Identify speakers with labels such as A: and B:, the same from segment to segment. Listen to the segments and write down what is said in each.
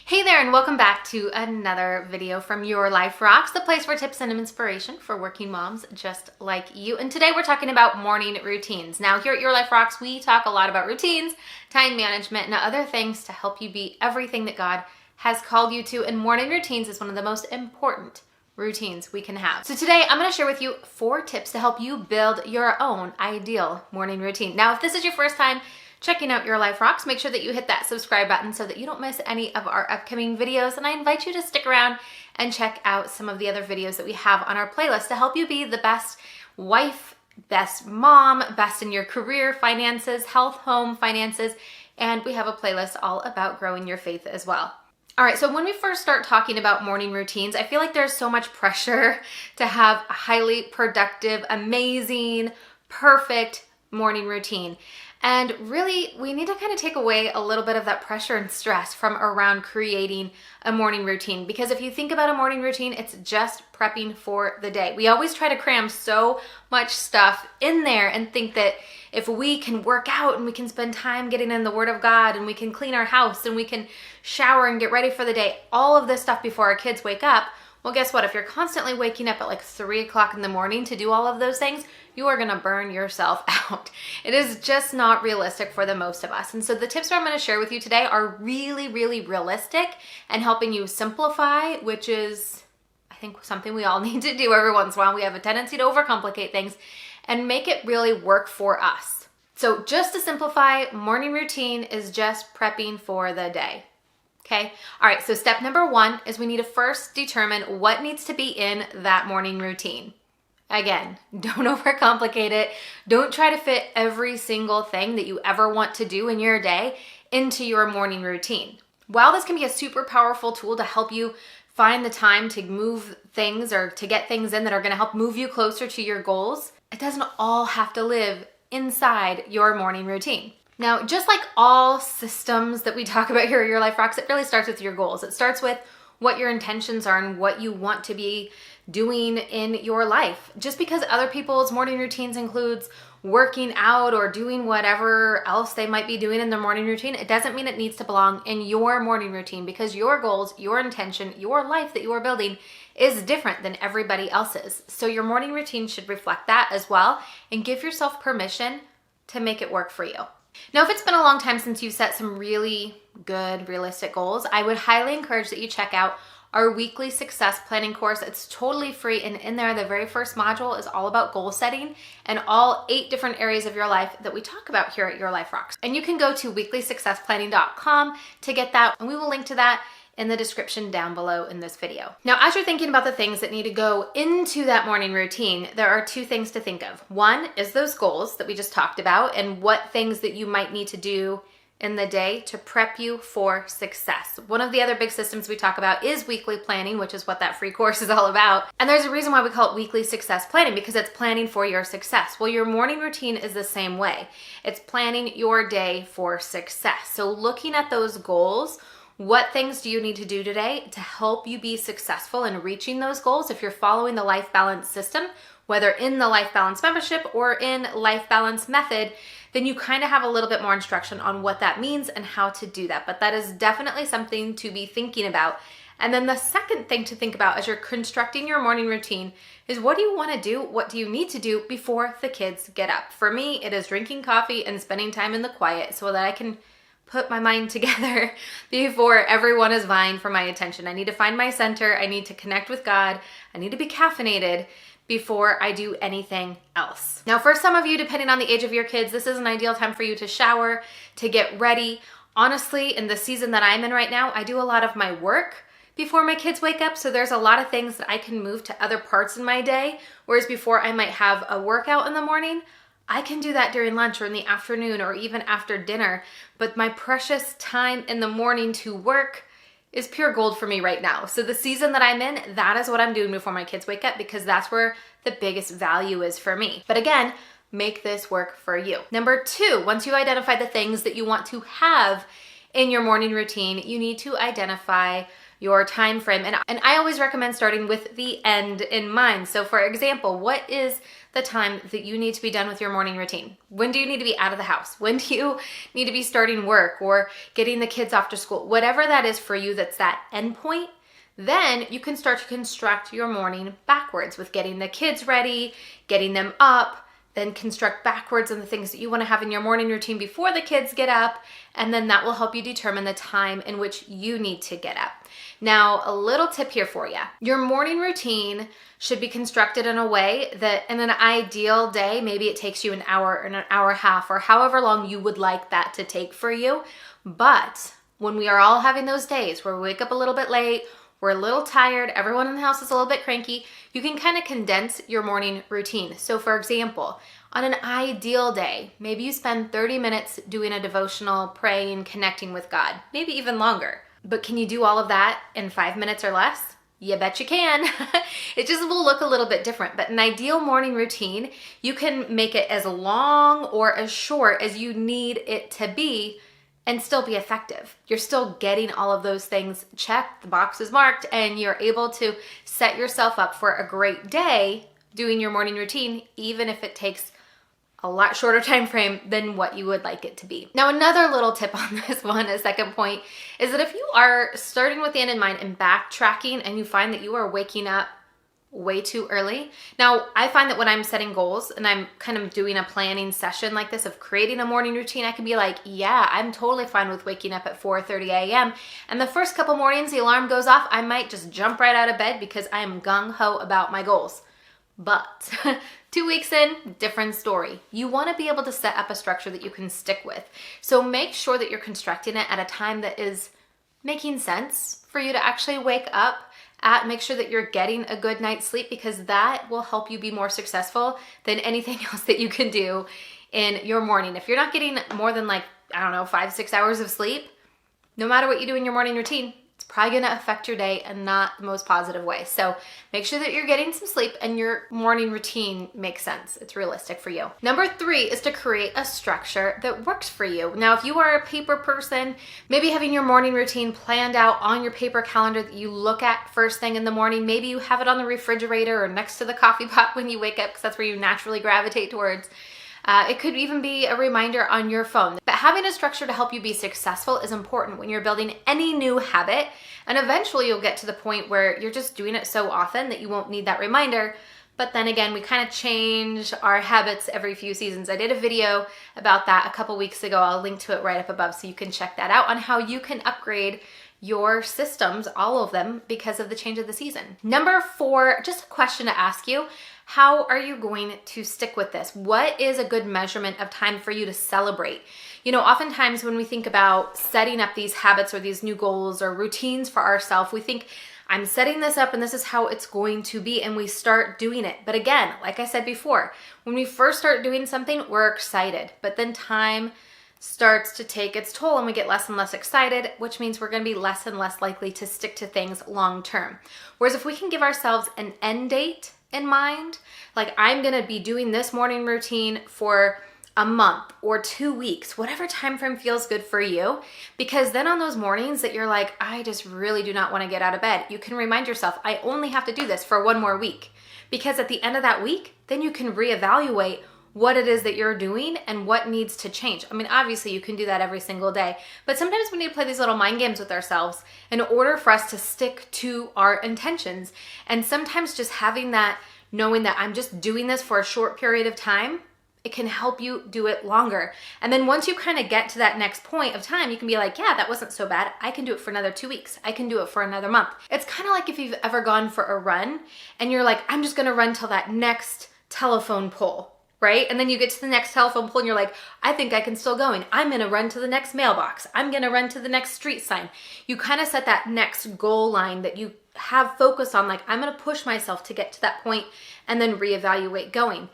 A: Hey there, and welcome back to another video from Your Life Rocks, the place for tips and inspiration for working moms just like you. And today we're talking about morning routines. Now here at Your Life Rocks, we talk a lot about routines, time management, and other things to help you be everything that God has called you to. And morning routines is one of the most important routines we can have. So today I'm going to share with you 4 tips to help you build your own ideal morning routine. Now, if this is your first time checking out Your Life Rocks, make sure that you hit that subscribe button so that you don't miss any of our upcoming videos. And I invite you to stick around and check out some of the other videos that we have on our playlist to help you be the best wife, best mom, best in your career, finances, health, home, finances, and we have a playlist all about growing your faith as well. All right, so when we first start talking about morning routines, I feel like there's so much pressure to have a highly productive, amazing, perfect morning routine. And really, we need to kind of take away a little bit of that pressure and stress from around creating a morning routine. Because if you think about a morning routine, it's just prepping for the day. We always try to cram so much stuff in there and think that if we can work out and we can spend time getting in the Word of God and we can clean our house and we can shower and get ready for the day, all of this stuff before our kids wake up, well, guess what? If you're constantly waking up at like 3 o'clock in the morning to do all of those things, you are going to burn yourself out. It is just not realistic for the most of us. And so the tips I'm going to share with you today are really, really realistic and helping you simplify, which is, I think, something we all need to do every once in a while. We have a tendency to overcomplicate things and make it really work for us. So just to simplify, morning routine is just prepping for the day. Okay. All right. So step number 1 is we need to first determine what needs to be in that morning routine. Again, don't overcomplicate it. Don't try to fit every single thing that you ever want to do in your day into your morning routine. While this can be a super powerful tool to help you find the time to move things or to get things in that are going to help move you closer to your goals, it doesn't all have to live inside your morning routine. Now, just like all systems that we talk about here at Your Life Rocks, it really starts with your goals. It starts with what your intentions are and what you want to be doing in your life. Just because other people's morning routines includes working out or doing whatever else they might be doing in their morning routine, it doesn't mean it needs to belong in your morning routine, because your goals, your intention, your life that you are building is different than everybody else's. So your morning routine should reflect that as well, and give yourself permission to make it work for you. Now, if it's been a long time since you've set some really good, realistic goals, I would highly encourage that you check out our weekly success planning course. It's totally free, and in there, the very first module is all about goal setting and all 8 different areas of your life that we talk about here at Your Life Rocks. And you can go to weeklysuccessplanning.com to get that, and we will link to that in the description down below in this video. Now, as you're thinking about the things that need to go into that morning routine, there are 2 things to think of. One is those goals that we just talked about and what things that you might need to do in the day to prep you for success. One of the other big systems we talk about is weekly planning, which is what that free course is all about. And there's a reason why we call it weekly success planning, because it's planning for your success. Well, your morning routine is the same way. It's planning your day for success. So looking at those goals, what things do you need to do today to help you be successful in reaching those goals? If you're following the Life Balance system, whether in the Life Balance membership or in Life Balance method, then you kind of have a little bit more instruction on what that means and how to do that. But that is definitely something to be thinking about. And then the second thing to think about as you're constructing your morning routine is, what do you want to do? What do you need to do before the kids get up? For me, it is drinking coffee and spending time in the quiet so that I can put my mind together before everyone is vying for my attention. I need to find my center. I need to connect with God. I need to be caffeinated before I do anything else. Now, for some of you, depending on the age of your kids, this is an ideal time for you to shower, to get ready. Honestly, in the season that I'm in right now, I do a lot of my work before my kids wake up. So there's a lot of things that I can move to other parts in my day. Whereas before I might have a workout in the morning, I can do that during lunch or in the afternoon or even after dinner. But my precious time in the morning to work is pure gold for me right now. So the season that I'm in, that is what I'm doing before my kids wake up, because that's where the biggest value is for me. But again, make this work for you. Number 2, once you identify the things that you want to have in your morning routine, you need to identify your time frame. And I always recommend starting with the end in mind. So for example, what is the the time that you need to be done with your morning routine. When do you need to be out of the house? When do you need to be starting work or getting the kids off to school? Whatever that is for you, that's that end point. Then you can start to construct your morning backwards with getting the kids ready, getting them up, then construct backwards on the things that you want to have in your morning routine before the kids get up, and then that will help you determine the time in which you need to get up. Now, a little tip here for you. Your morning routine should be constructed in a way that in an ideal day, maybe it takes you an hour or an hour and a half or however long you would like that to take for you. But when we are all having those days where we wake up a little bit late, we're a little tired, everyone in the house is a little bit cranky, you can kind of condense your morning routine. So for example, on an ideal day, maybe you spend 30 minutes doing a devotional, praying, connecting with God, maybe even longer. But can you do all of that in 5 minutes or less? You bet you can. It just will look a little bit different, but an ideal morning routine, you can make it as long or as short as you need it to be and still be effective. You're still getting all of those things checked, the box is marked, and you're able to set yourself up for a great day doing your morning routine, even if it takes a lot shorter time frame than what you would like it to be. Now, another little tip on this one, a second point, is that if you are starting with the end in mind and backtracking and you find that you are waking up way too early. Now, I find that when I'm setting goals and I'm kind of doing a planning session like this of creating a morning routine, I can be like, yeah, I'm totally fine with waking up at 4:30 a.m. And the first couple mornings the alarm goes off, I might just jump right out of bed because I am gung-ho about my goals. But 2 weeks in, different story. You want to be able to set up a structure that you can stick with. So make sure that you're constructing it at a time that is making sense for you to actually wake up at. Make sure that you're getting a good night's sleep, because that will help you be more successful than anything else that you can do in your morning. If you're not getting more than 5-6 hours of sleep, no matter what you do in your morning routine, it's probably going to affect your day and not the most positive way. So make sure that you're getting some sleep and your morning routine makes sense. It's realistic for you. Number 3 is to create a structure that works for you. Now, if you are a paper person, maybe having your morning routine planned out on your paper calendar that you look at first thing in the morning. Maybe you have it on the refrigerator or next to the coffee pot when you wake up, because that's where you naturally gravitate towards. It could even be a reminder on your phone. But having a structure to help you be successful is important when you're building any new habit. And eventually you'll get to the point where you're just doing it so often that you won't need that reminder. But then again, we kind of change our habits every few seasons. I did a video about that a couple weeks ago. I'll link to it right up above so you can check that out on how you can upgrade your systems, all of them, because of the change of the season. Number 4, just a question to ask you. How are you going to stick with this? What is a good measurement of time for you to celebrate? You know, oftentimes when we think about setting up these habits or these new goals or routines for ourselves, we think, I'm setting this up and this is how it's going to be, and we start doing it. But again, like I said before, when we first start doing something, we're excited, but then time starts to take its toll and we get less and less excited, which means we're going to be less and less likely to stick to things long term. Whereas if we can give ourselves an end date in mind, like I'm going to be doing this morning routine for a month or 2 weeks, whatever time frame feels good for you, because then on those mornings that you're like, I just really do not want to get out of bed, you can remind yourself, I only have to do this for 1 more week. Because at the end of that week, then you can reevaluate what it is that you're doing and what needs to change. I mean, obviously you can do that every single day, but sometimes we need to play these little mind games with ourselves in order for us to stick to our intentions. And sometimes just having that, knowing that I'm just doing this for a short period of time, it can help you do it longer. And then once you kind of get to that next point of time, you can be like, yeah, that wasn't so bad. I can do it for another 2 weeks. I can do it for another month. It's kind of like if you've ever gone for a run and you're like, I'm just going to run till that next telephone pole, right? And then you get to the next telephone pole and you're like, I think I can still going. I'm going to run to the next mailbox. I'm going to run to the next street sign. You kind of set that next goal line that you have focus on, like, I'm going to push myself to get to that point and then reevaluate going.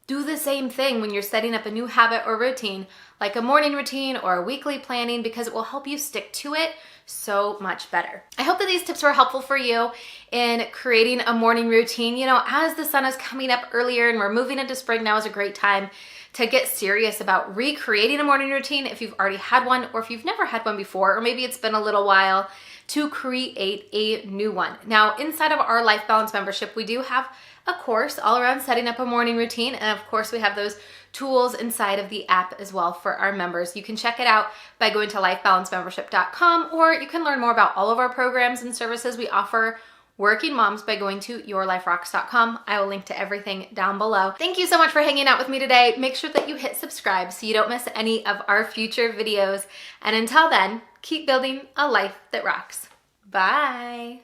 A: Do the same thing when you're setting up a new habit or routine, like a morning routine or a weekly planning, because it will help you stick to it so much better. I hope that these tips were helpful for you in creating a morning routine. You know, as the sun is coming up earlier and we're moving into spring, now is a great time to get serious about recreating a morning routine if you've already had one, or if you've never had one before, or maybe it's been a little while, to create a new one. Now, inside of our Life Balance membership, we do have a course all around setting up a morning routine. And of course, we have those tools inside of the app as well for our members. You can check it out by going to lifebalancemembership.com, or you can learn more about all of our programs and services we offer working moms by going to yourliferocks.com. I will link to everything down below. Thank you so much for hanging out with me today. Make sure that you hit subscribe so you don't miss any of our future videos. And until then, keep building a life that rocks. Bye.